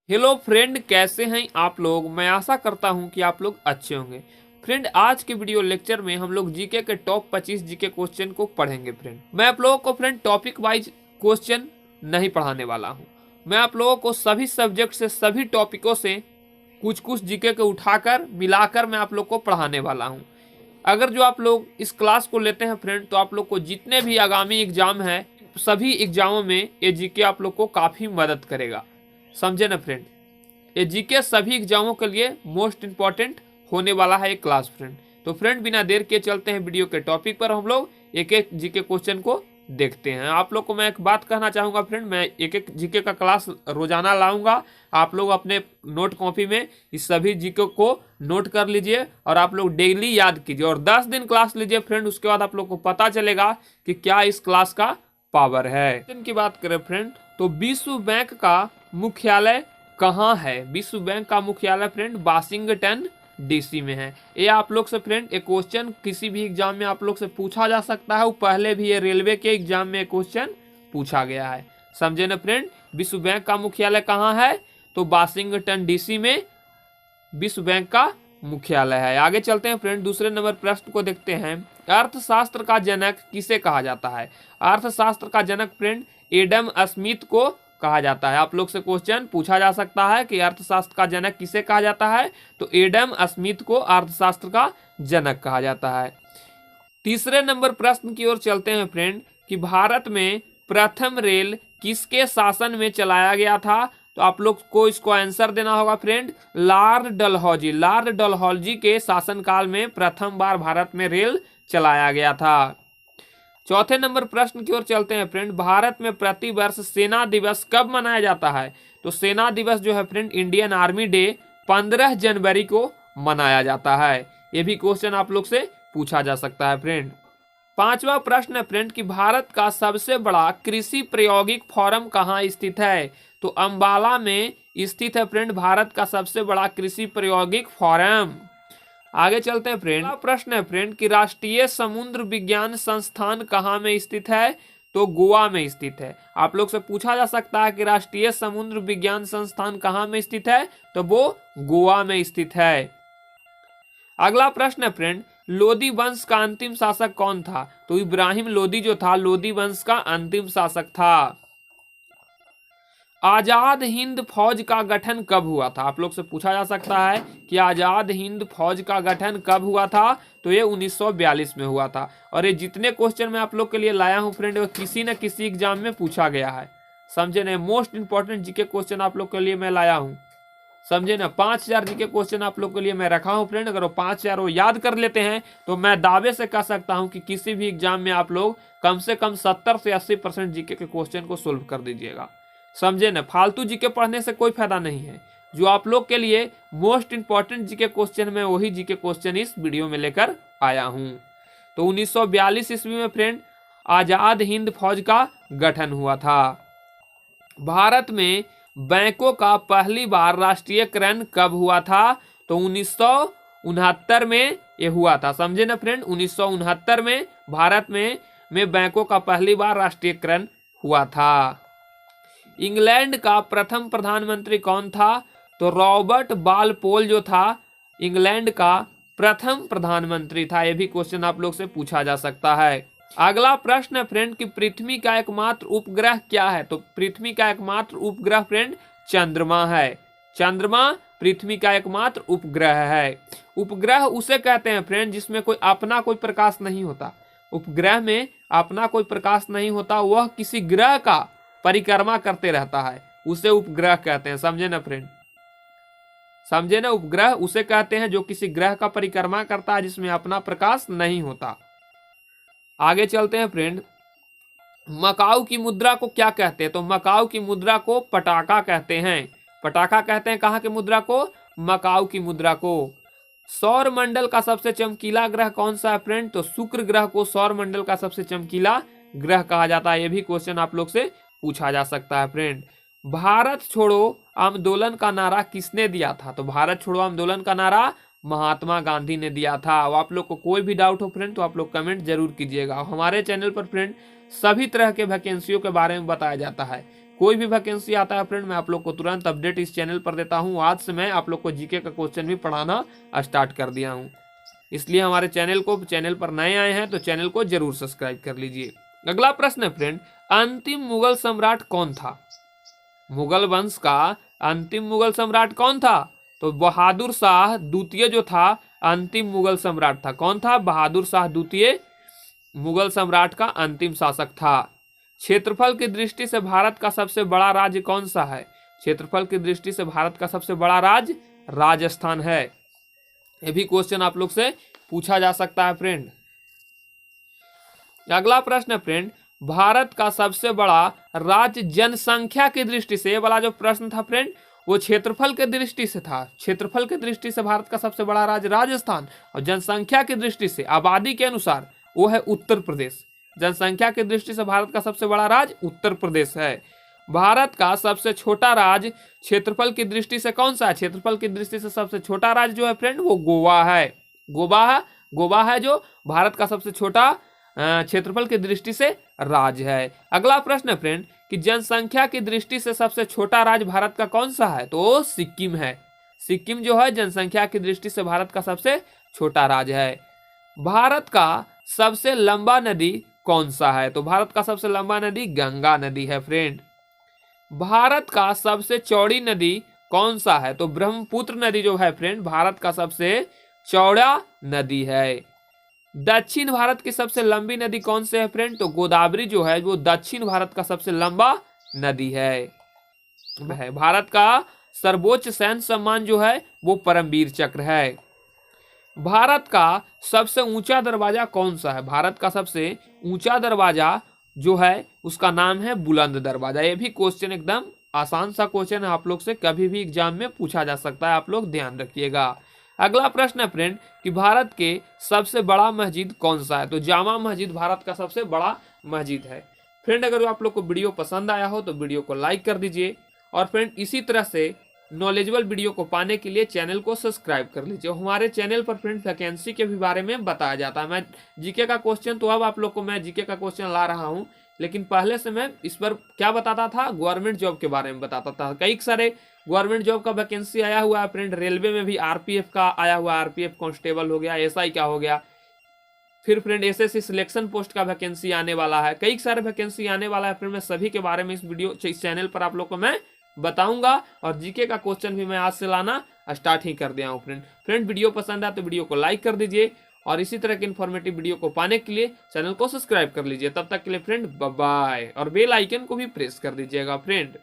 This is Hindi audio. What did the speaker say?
हेलो फ्रेंड, कैसे हैं आप लोग। मैं आशा करता हूं कि आप लोग अच्छे होंगे। फ्रेंड, आज के वीडियो लेक्चर में हम लोग जीके के टॉप 25 जीके क्वेश्चन को पढ़ेंगे। फ्रेंड, मैं आप लोगों को फ्रेंड टॉपिक वाइज क्वेश्चन नहीं पढ़ाने वाला हूं। मैं आप लोगों को सभी सब्जेक्ट से, सभी टॉपिकों से कुछ कुछ जीके के उठाकर मिलाकर मैं आप लोग को पढ़ाने वाला हूँ। अगर जो आप लोग इस क्लास को लेते हैं फ्रेंड, तो आप लोग को जितने भी आगामी एग्जाम हैं सभी एग्जामों में ये जीके आप लोग को काफ़ी मदद करेगा। समझे ना फ्रेंड, ये जीके सभी एग्जामों के लिए मोस्ट इंपॉर्टेंट होने वाला है ये क्लास। फ्रेंड, तो फ्रेंड बिना देर के चलते हैं वीडियो के टॉपिक पर। हम लोग एक एक जीके क्वेश्चन को देखते हैं। आप लोग को मैं एक बात कहना चाहूँगा फ्रेंड, मैं एक एक जीके का क्लास रोजाना लाऊंगा। आप लोग अपने नोट कॉपी में इस सभी जीके को नोट कर लीजिए और आप लोग डेली याद कीजिए और 10 दिन क्लास लीजिए फ्रेंड। उसके बाद आप लोग को पता चलेगा कि क्या इस क्लास का पावर है। इनकी बात करें फ्रेंड, तो विश्व बैंक का मुख्यालय कहाँ है। विश्व बैंक का मुख्यालय फ्रेंड वाशिंगटन डीसी में है। ये आप लोग से फ्रेंड एक क्वेश्चन किसी भी एग्जाम में आप लोग से पूछा जा सकता है। वो पहले भी ये रेलवे के एग्जाम में क्वेश्चन पूछा गया है। समझे ना फ्रेंड, विश्व बैंक का मुख्यालय कहाँ है, तो वाशिंगटन डीसी में विश्व बैंक का मुख्यालय है। आगे चलते हैं फ्रेंड, दूसरे नंबर प्रश्न को देखते हैं। अर्थशास्त्र का जनक किसे कहा जाता है। अर्थशास्त्र का जनक फ्रेंड एडम स्मिथ को कहा जाता है। आप लोग से क्वेश्चन पूछा जा सकता है कि अर्थशास्त्र का जनक किसे कहा जाता है, तो एडम स्मिथ को अर्थशास्त्र का जनक कहा जाता है। तीसरे नंबर प्रश्न की ओर चलते हैं फ्रेंड, कि भारत में प्रथम रेल किसके शासन में चलाया गया था। तो आप लोग को इसको आंसर देना होगा friend, Lord Dalhousie. Lord Dalhousie के शासनकाल में प्रथम बार भारत में रेल चलाया गया था। चौथे नंबर प्रश्न की ओर चलते हैं फ्रेंड, भारत में प्रतिवर्ष सेना दिवस कब मनाया जाता है। तो सेना दिवस जो है फ्रेंड, इंडियन आर्मी डे 15 जनवरी को मनाया जाता है। ये भी क्वेश्चन आप लोग से पूछा जा सकता है फ्रेंड। पांचवा प्रश्न है फ्रेंड, कि भारत का सबसे बड़ा कृषि प्रायोगिक फोरम कहाँ स्थित है। तो अंबाला में स्थित है फ्रेंड भारत का सबसे बड़ा कृषि प्रायोगिक फोरम। आगे चलते हैं फ्रेंड। प्रश्न है फ्रेंड, कि राष्ट्रीय समुद्र विज्ञान संस्थान कहाँ में स्थित है। तो गोवा में स्थित है। आप लोग से पूछा जा सकता है कि राष्ट्रीय समुद्र विज्ञान संस्थान कहाँ में स्थित है, तो वो गोवा में स्थित है। अगला प्रश्न है फ्रेंड, लोदी वंश का अंतिम शासक कौन था। तो इब्राहिम लोदी जो था, लोदी वंश का अंतिम शासक था। आजाद हिंद फौज का गठन कब हुआ था। आप लोग से पूछा जा सकता है कि आजाद हिंद फौज का गठन कब हुआ था, तो ये 1942 में हुआ था। और ये जितने क्वेश्चन मैं आप लोग के लिए लाया हूं फ्रेंड, वो किसी न किसी एग्जाम में पूछा गया है। समझे ना, मोस्ट इंपॉर्टेंट जीके क्वेश्चन आप लोग के लिए मैं लाया हूं। समझे ना, 5000 जीके क्वेश्चन आप लोग के लिए मैं रखा हूं फ्रेंड। अगर वो 5000 वो याद कर लेते हैं तो मैं दावे से कह सकता हूं कि किसी भी एग्जाम में आप लोग कम से कम 70 से 80% जीके के क्वेश्चन को सोल्व कर दीजिएगा। समझे ना, फालतू जीके पढ़ने से कोई फायदा नहीं है। जो आप लोग के लिए मोस्ट इंपॉर्टेंट जीके क्वेश्चन में वही जीके क्वेश्चन इस वीडियो में लेकर आया हूं। तो 1942 ईस्वी में फ्रेंड आजाद हिंद फौज का गठन हुआ था। भारत में बैंकों का पहली बार राष्ट्रीयकरण कब हुआ था। तो 1969 में ये हुआ था। समझे ना फ्रेंड, 1969 में भारत में बैंकों का पहली बार राष्ट्रीयकरण हुआ था। इंग्लैंड का प्रथम प्रधानमंत्री कौन था। तो रॉबर्ट बालपोल जो था इंग्लैंड का प्रथम प्रधानमंत्री था। यह भी क्वेश्चन आप लोग से पूछा जा सकता है। अगला प्रश्न है फ्रेंड, कि पृथ्वी का एकमात्र उपग्रह क्या है। तो पृथ्वी का एकमात्र उपग्रह फ्रेंड चंद्रमा है। चंद्रमा पृथ्वी का एकमात्र उपग्रह है। उपग्रह उसे कहते हैं फ्रेंड जिसमें कोई अपना कोई प्रकाश नहीं होता। उपग्रह में अपना कोई प्रकाश नहीं होता, वह किसी ग्रह का परिक्रमा करते रहता है, उसे उपग्रह कहते हैं। समझे ना फ्रेंड, समझे ना, उपग्रह उसे कहते हैं जो किसी ग्रह का परिक्रमा करता है जिसमें अपना प्रकाश नहीं होता। आगे चलते हैं फ्रेंड, मकाऊ की मुद्रा को क्या कहते हैं। तो मकाऊ की मुद्रा को पटाखा कहते हैं। पटाखा कहते हैं कहाँ की मुद्रा को, मकाऊ की मुद्रा को। सौर मंडल का सबसे चमकीला ग्रह कौन सा है फ्रेंड। तो शुक्र ग्रह को सौर मंडल का सबसे चमकीला ग्रह कहा जाता है। यह भी क्वेश्चन आप लोग से पूछा जा सकता है फ्रेंड। भारत छोड़ो आंदोलन का नारा किसने दिया था। तो भारत छोड़ो आंदोलन का नारा महात्मा गांधी ने दिया था। और आप लोग को कोई भी डाउट हो फ्रेंड तो आप लोग कमेंट जरूर कीजिएगा। हमारे चैनल पर फ्रेंड सभी तरह के वैकेंसियों के बारे में बताया जाता है। कोई भी वैकेंसी आता है फ्रेंड, मैं आप लोग को तुरंत अपडेट इस चैनल पर देता हूँ। आज से मैं आप लोग को जीके का क्वेश्चन भी पढ़ाना स्टार्ट कर दिया हूँ, इसलिए हमारे चैनल पर नए आए हैं तो चैनल को जरूर सब्सक्राइब कर लीजिए। अगला प्रश्न है फ्रेंड, अंतिम मुगल सम्राट कौन था? मुगल वंश का अंतिम मुगल सम्राट कौन था? तो बहादुर शाह द्वितीय जो था अंतिम मुगल सम्राट था। कौन था? बहादुर शाह द्वितीय मुगल सम्राट का अंतिम शासक था। क्षेत्रफल की दृष्टि से भारत का सबसे बड़ा राज्य कौन सा है? क्षेत्रफल की दृष्टि से भारत का सबसे बड़ा राज्य राजस्थान है। ये भी क्वेश्चन आप लोग से पूछा जा सकता है फ्रेंड। अगला प्रश्न है फ्रेंड, भारत का सबसे बड़ा राज्य जनसंख्या की दृष्टि से, ये वाला जो प्रश्न था फ्रेंड वो क्षेत्रफल के दृष्टि से था। क्षेत्रफल की दृष्टि से भारत का सबसे बड़ा राज्य राजस्थान, और जनसंख्या की दृष्टि से आबादी के अनुसार वो है उत्तर प्रदेश। जनसंख्या की दृष्टि से भारत का सबसे बड़ा राज्य उत्तर प्रदेश है। भारत का सबसे छोटा राज्य क्षेत्रफल की दृष्टि से कौन सा है? क्षेत्रफल की दृष्टि से सबसे छोटा राज्य जो है फ्रेंड वो गोवा है। गोवा है जो भारत का सबसे छोटा क्षेत्रफल की दृष्टि से राज्य है। अगला प्रश्न है फ्रेंड कि जनसंख्या की दृष्टि से सबसे छोटा राज्य भारत का कौन सा है? तो सिक्किम है। सिक्किम जो है जनसंख्या की दृष्टि से भारत का सबसे छोटा राज्य है। भारत का सबसे लंबा नदी कौन सा है? तो भारत का सबसे लंबा नदी गंगा नदी है फ्रेंड। भारत का सबसे चौड़ी नदी कौन सा है? तो ब्रह्मपुत्र नदी जो है फ्रेंड भारत का सबसे चौड़ा नदी है। दक्षिण भारत की सबसे लंबी नदी कौन से है फ्रेंड? तो गोदावरी जो है वो दक्षिण भारत का सबसे लंबा नदी है। भारत का सर्वोच्च सैन्य सम्मान जो है वो परमवीर चक्र है। भारत का सबसे ऊंचा दरवाजा कौन सा है? भारत का सबसे ऊंचा दरवाजा जो है उसका नाम है बुलंद दरवाजा। ये भी क्वेश्चन एकदम आसान सा क्वेश्चन है, आप लोग से कभी भी एग्जाम में पूछा जा सकता है, आप लोग ध्यान रखिएगा। अगला प्रश्न है फ्रेंड कि भारत के सबसे बड़ा मस्जिद कौन सा है? तो जामा मस्जिद भारत का सबसे बड़ा मस्जिद है। फ्रेंड अगर आप लोग को वीडियो पसंद आया हो तो वीडियो को लाइक कर दीजिए, और फ्रेंड इसी तरह से नॉलेजेबल वीडियो को पाने के लिए चैनल को सब्सक्राइब कर लीजिए। हमारे चैनल पर फ्रेंड वैकेंसी के भी बारे में बताया जाता है। मैं जीके का क्वेश्चन तो अब आप लोग को मैं जीके का क्वेश्चन ला रहा हूँ, लेकिन पहले से मैं इस पर क्या बताता था? गवर्नमेंट जॉब के बारे में बताता था। कई सारे गवर्नमेंट जॉब का वैकेंसी आया हुआ है फ्रेंड। रेलवे में भी आरपीएफ का आया हुआ, आरपीएफ कांस्टेबल हो गया, एसआई का हो गया, फिर फ्रेंड एसएससी सिलेक्शन पोस्ट का वैकेंसी आने वाला है। कई सारे वैकेंसी आने वाला है फ्रेंड। मैं सभी के बारे में इस चैनल पर आप लोग को मैं बताऊंगा, और जीके का क्वेश्चन भी मैं आज से लाना स्टार्ट ही कर दिया हूँ फ्रेंड। वीडियो पसंद आए तो वीडियो को लाइक कर दीजिए, और इसी तरह के इन्फॉर्मेटिव वीडियो को पाने के लिए चैनल को सब्सक्राइब कर लीजिए। तब तक के लिए फ्रेंड बाय बाय, और बेल आइकन को भी प्रेस कर दीजिएगा फ्रेंड।